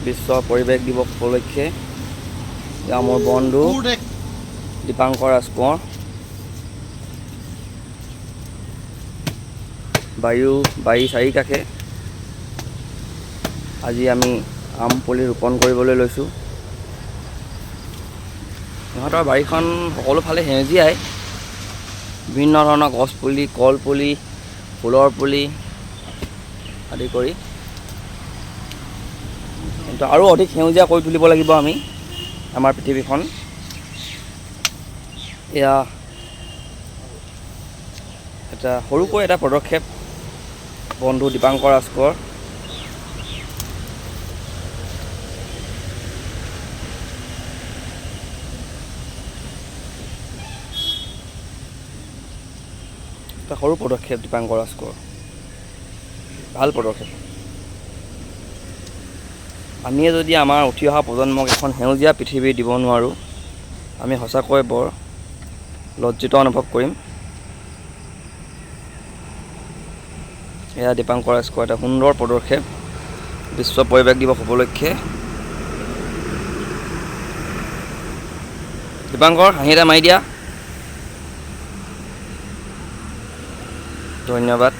বিশ্ব পৰিৱেশ দিৱস উপলক্ষে এয়া মোৰ বন্ধু দীপাংকৰ ৰাজকোঁৱৰ বাৰী চাৰিকাষে আজি আমি আম পুলি ৰোপণ কৰিবলৈ লৈছোঁ। সিহঁতৰ বাৰীখন সকলোফালে সেউজীয়াই, বিভিন্ন ধৰণৰ গছ পুলি, কল পুলি, ফুলৰ পুলি আদি কৰি, কিন্তু আৰু অধিক সেউজীয়া কৰি তুলিব লাগিব আমি আমাৰ পৃথিৱীখন। এয়া সৰুকৈ এটা পদক্ষেপ বন্ধু দীপাংকৰ ৰাজকোঁৱৰ। এটা সৰু পদক্ষেপ দীপাংকৰ ৰাজকোঁৱৰ, ভাল পদক্ষেপ। আমিয়ে যদি আমাৰ উঠি অহা প্ৰজন্মক এখন সেউজীয়া পৃথিৱী দিব নোৱাৰোঁ, আমি সঁচাকৈ বৰ লজ্জিত অনুভৱ কৰিম। এয়া দীপাংকৰ ৰাজকোঁৱৰ এটা সুন্দৰ পদক্ষেপ বিশ্ব পৰিৱেশ দিৱস উপলক্ষে। দীপাংকৰ, হাঁহি এটা মাৰি দিয়া। ধন্যবাদ।